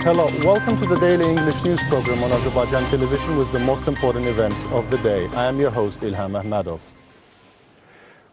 Hello, welcome to the daily English news program on Azərbaycan Television with the most important events of the day. I am your host, İlham Məmmədov.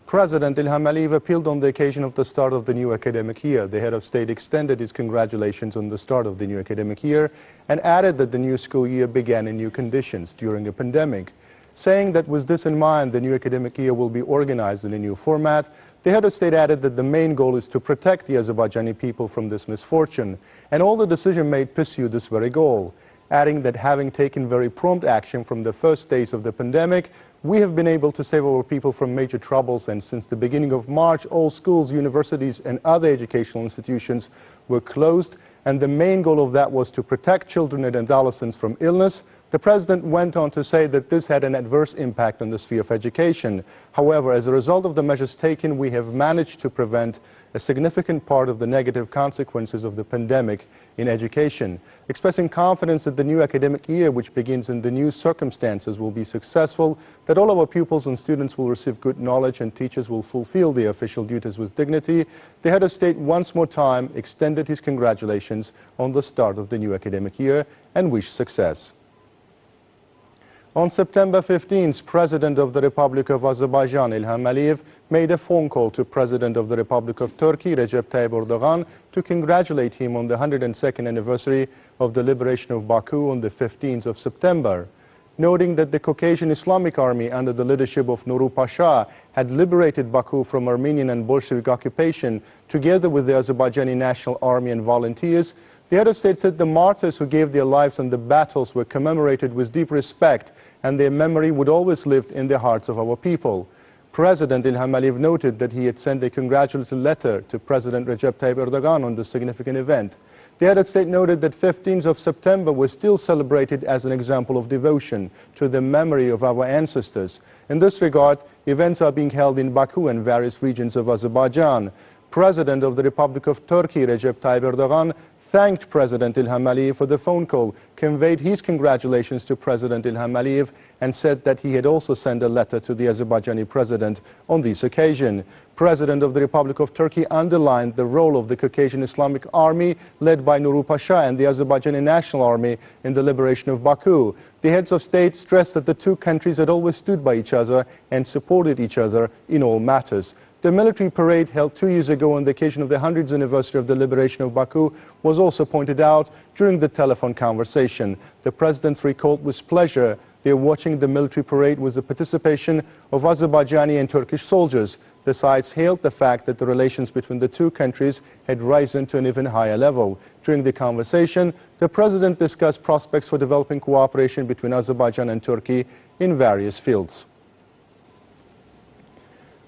President İlham Əliyev appealed on the occasion of the start of the new academic year. The head of state extended his congratulations on the start of the new academic year and added that the new school year began in new conditions during a pandemic. Saying that with this in mind, the new academic year will be organized in a new format, the head of state added that the main goal is to protect the Azerbaijani people from this misfortune, and all the decision made pursue this very goal, adding that having taken very prompt action from the first days of the pandemic, we have been able to save our people from major troubles, and since the beginning of March, all schools, universities and other educational institutions were closed, and the main goal of that was to protect children and adolescents from illness. The president went on to say that this had an adverse impact on the sphere of education. However, as a result of the measures taken, we have managed to prevent a significant part of the negative consequences of the pandemic in education, expressing confidence that the new academic year, which begins in the new circumstances, will be successful, that all our pupils and students will receive good knowledge and teachers will fulfill their official duties with dignity. The head of state once more time extended his congratulations on the start of the new academic year and wished success. On September 15th, President of the Republic of Azerbaijan, İlham Əliyev, made a phone call to President of the Republic of Turkey, Recep Tayyip Erdogan, to congratulate him on the 102nd anniversary of the liberation of Baku on the 15th of September. Noting that the Caucasian Islamic Army under the leadership of Nuru Pasha had liberated Baku from Armenian and Bolshevik occupation together with the Azerbaijani National Army and volunteers, the head of state said the martyrs who gave their lives in the battles were commemorated with deep respect and their memory would always live in the hearts of our people. President İlham Əliyev noted that he had sent a congratulatory letter to President Recep Tayyip Erdogan on this significant event. The head of state noted that 15th of September was still celebrated as an example of devotion to the memory of our ancestors. In this regard, events are being held in Baku and various regions of Azerbaijan. President of the Republic of Turkey, Recep Tayyip Erdogan, thanked President İlham Əliyev for the phone call, conveyed his congratulations to President İlham Əliyev, and said that he had also sent a letter to the Azerbaijani president on this occasion. President of the Republic of Turkey underlined the role of the Caucasian Islamic Army led by Nuru Pasha and the Azerbaijani National Army in the liberation of Baku. The heads of state stressed that the two countries had always stood by each other and supported each other in all matters. The military parade held 2 years ago on the occasion of the 100th anniversary of the liberation of Baku was also pointed out during the telephone conversation. The president recalled with pleasure they were watching the military parade with the participation of Azerbaijani and Turkish soldiers. The sides hailed the fact that the relations between the two countries had risen to an even higher level. During the conversation, the president discussed prospects for developing cooperation between Azerbaijan and Turkey in various fields.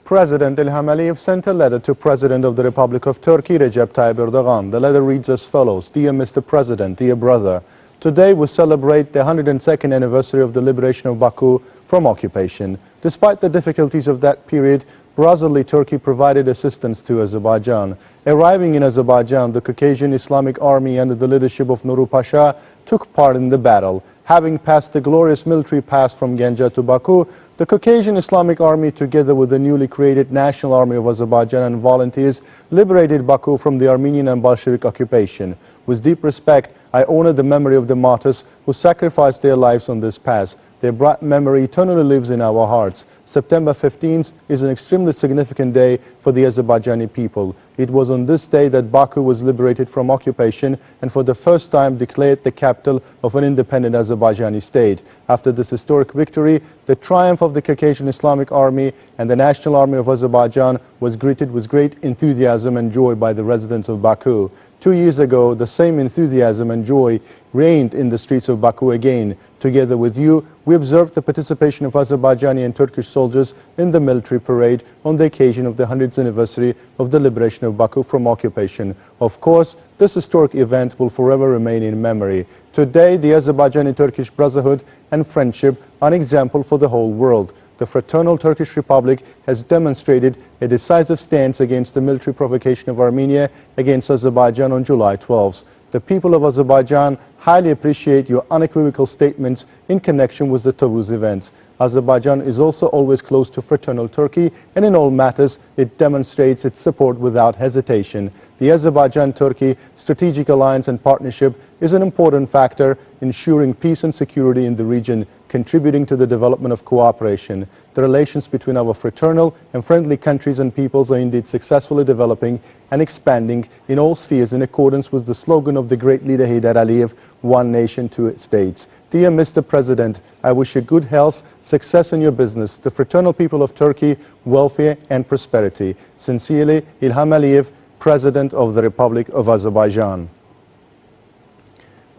President İlham Əliyev sent a letter to President of the Republic of Turkey, Recep Tayyip Erdogan. The letter reads as follows: Dear Mr. President, dear brother, today we celebrate the 102nd anniversary of the liberation of Baku from occupation. Despite the difficulties of that period, brotherly Turkey provided assistance to Azerbaijan. Arriving in Azerbaijan, the Caucasian Islamic Army under the leadership of Nuru Pasha took part in the battle. Having passed the glorious military pass from Ganja to Baku, the Caucasian Islamic Army, together with the newly created National Army of Azerbaijan and volunteers, liberated Baku from the Armenian and Bolshevik occupation. With deep respect, I honor the memory of the martyrs who sacrificed their lives on this pass. Their bright memory eternally lives in our hearts. September 15th is an extremely significant day for the Azerbaijani people. It was on this day that Baku was liberated from occupation and for the first time declared the capital of an independent Azerbaijani state. After this historic victory, the triumph of the Caucasian Islamic Army and the National Army of Azerbaijan was greeted with great enthusiasm and joy by the residents of Baku. 2 years ago, the same enthusiasm and joy reigned in the streets of Baku again. Together with you, we observed the participation of Azerbaijani and Turkish soldiers in the military parade on the occasion of the 100th anniversary of the liberation of Baku from occupation. Of course, this historic event will forever remain in memory. Today, the Azerbaijani-Turkish brotherhood and friendship are an example for the whole world. The fraternal Turkish Republic has demonstrated a decisive stance against the military provocation of Armenia against Azerbaijan on July 12th. The people of Azerbaijan highly appreciate your unequivocal statements in connection with the Tammuz events. Azerbaijan is also always close to fraternal Turkey, and in all matters it demonstrates its support without hesitation. The Azerbaijan-Turkey strategic alliance and partnership is an important factor ensuring peace and security in the region, contributing to the development of cooperation. The relations between our fraternal and friendly countries and peoples are indeed successfully developing and expanding in all spheres in accordance with the slogan of the great leader Heydar Aliyev, "One Nation, Two States." Dear Mr. President, I wish you good health, success in your business, the fraternal people of Turkey, welfare and prosperity. Sincerely, İlham Aliyev, President of the Republic of Azerbaijan.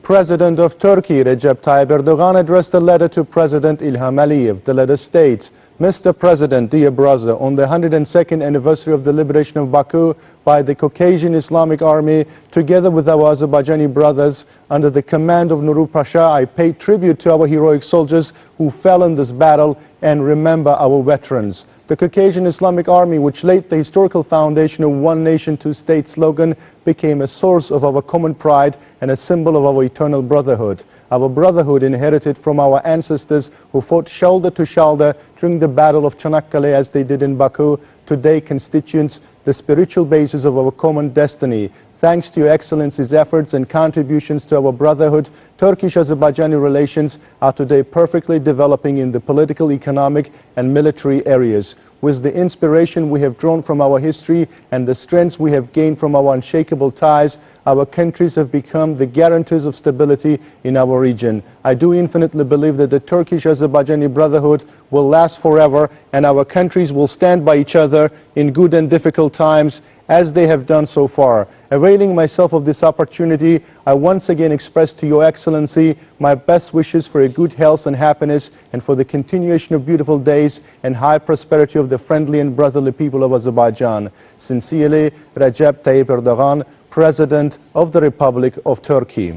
President of Turkey, Recep Tayyip Erdogan, addressed a letter to President İlham Aliyev. The letter states, "Mr. President, dear brother, on the 102nd anniversary of the liberation of Baku by the Caucasian Islamic Army, together with our Azerbaijani brothers, under the command of Nuru Pasha, I pay tribute to our heroic soldiers who fell in this battle and remember our veterans. The Caucasian Islamic Army, which laid the historical foundation of One Nation, Two States slogan, became a source of our common pride and a symbol of our eternal brotherhood. Our brotherhood inherited from our ancestors who fought shoulder to shoulder during the Battle of Çanakkale as they did in Baku, today constitutes the spiritual basis of our common destiny. Thanks to Your Excellency's efforts and contributions to our brotherhood, Turkish-Azerbaijani relations are today perfectly developing in the political, economic and military areas. With the inspiration we have drawn from our history and the strengths we have gained from our unshakable ties, our countries have become the guarantors of stability in our region. I do infinitely believe that the Turkish-Azerbaijani brotherhood will last forever and our countries will stand by each other in good and difficult times, as they have done so far. Availing myself of this opportunity, I once again express to Your Excellency my best wishes for a good health and happiness and for the continuation of beautiful days and high prosperity of the friendly and brotherly people of Azerbaijan. Sincerely, Recep Tayyip Erdogan, President of the Republic of Turkey.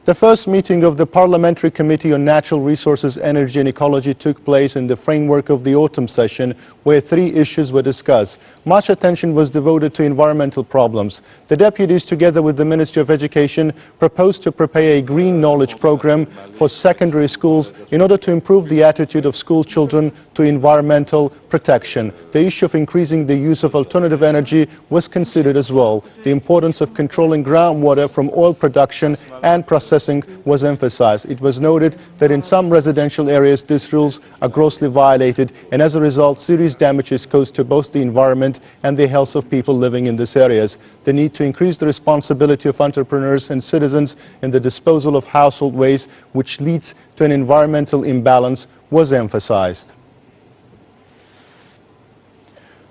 The first meeting of the Parliamentary Committee on Natural Resources, Energy and Ecology took place in the framework of the autumn session, where 3 issues were discussed. Much attention was devoted to environmental problems. The deputies, together with the Ministry of Education, proposed to prepare a green knowledge program for secondary schools in order to improve the attitude of school children to environmental protection. The issue of increasing the use of alternative energy was considered as well. The importance of controlling groundwater from oil production and processing was emphasized. It was noted that in some residential areas these rules are grossly violated, and as a result serious damage is caused to both the environment and the health of people living in these areas. The need to increase the responsibility of entrepreneurs and citizens in the disposal of household waste, which leads to an environmental imbalance, was emphasized.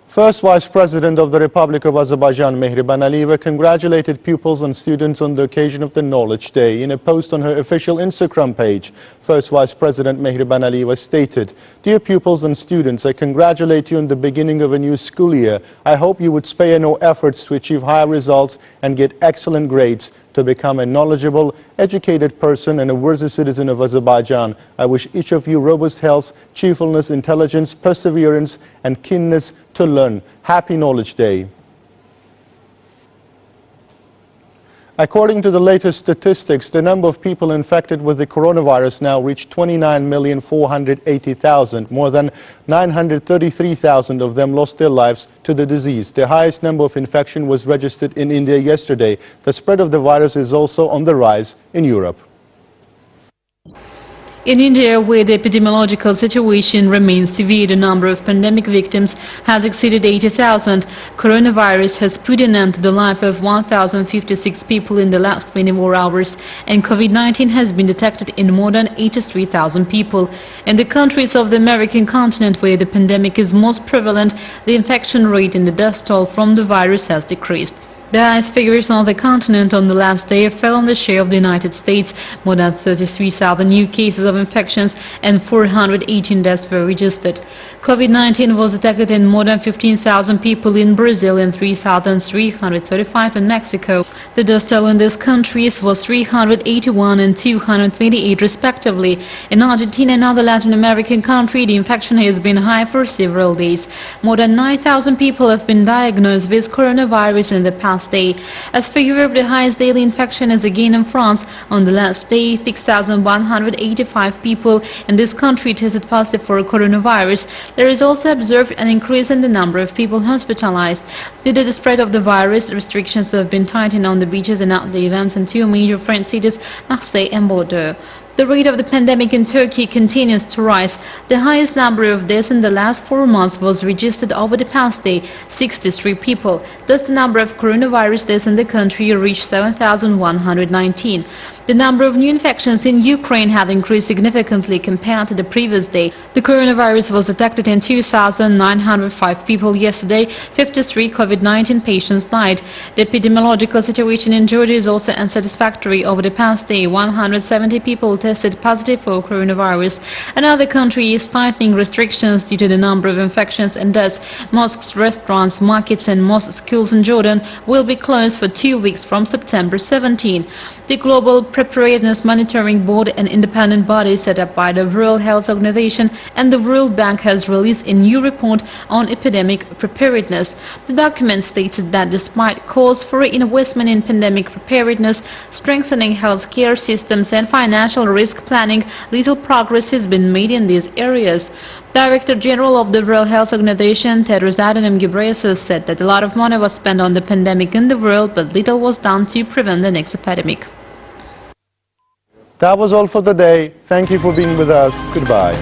First Vice President of the Republic of Azerbaijan, Mehriban Aliyeva, congratulated pupils and students on the occasion of the Knowledge Day. In a post on her official Instagram page, First Vice President Mehriban Aliyeva stated, "Dear pupils and students, I congratulate you on the beginning of a new school year. I hope you would spare no efforts to achieve high results and get excellent grades to become a knowledgeable, educated person and a worthy citizen of Azerbaijan. I wish each of you robust health, cheerfulness, intelligence, perseverance and keenness to learn. Happy Knowledge Day." According to the latest statistics, the number of people infected with the coronavirus now reached 29,480,000. More than 933,000 of them lost their lives to the disease. The highest number of infection was registered in India yesterday. The spread of the virus is also on the rise in Europe. In India, where the epidemiological situation remains severe, the number of pandemic victims has exceeded 80,000. Coronavirus has put an end to the life of 1,056 people in the last 24 hours, and COVID-19 has been detected in more than 83,000 people. In the countries of the American continent, where the pandemic is most prevalent, the infection rate and the death toll from the virus has decreased. The highest figures on the continent on the last day fell on the share of the United States. More than 33,000 new cases of infections and 418 deaths were registered. COVID-19 was detected in more than 15,000 people in Brazil and 3,335 in Mexico. The death toll in these countries was 381 and 228 respectively. In Argentina and other Latin American countries, the infection has been high for several days. More than 9,000 people have been diagnosed with coronavirus in the past past day. As for Europe, the highest daily infection is again in France. On the last day, 6,185 people in this country tested positive for coronavirus. There is also observed an increase in the number of people hospitalized. Due to the spread of the virus, restrictions have been tightened on the beaches and outdoor events in two major French cities, Marseille and Bordeaux. The rate of the pandemic in Turkey continues to rise. The highest number of deaths in the last 4 months was registered over the past day, 63 people. Thus, the number of coronavirus deaths in the country reached 7,119. The number of new infections in Ukraine had increased significantly compared to the previous day. The coronavirus was detected in 2,905 people yesterday. 53 COVID-19 patients died. The epidemiological situation in Georgia is also unsatisfactory. Over the past day, 170 people tested positive for coronavirus. Another country is tightening restrictions due to the number of infections and deaths. Mosques, restaurants, markets and most schools in Jordan will be closed for 2 weeks from September 17. The Global Preparedness Monitoring Board, an independent body set up by the World Health Organization and the World Bank, has released a new report on epidemic preparedness. The document stated that despite calls for investment in pandemic preparedness, strengthening healthcare systems and financial risk planning, little progress has been made in these areas. Director General of the World Health Organization, Tedros Adhanom Ghebreyesus, said that a lot of money was spent on the pandemic in the world, but little was done to prevent the next epidemic. That was all for the day. Thank you for being with us. Goodbye.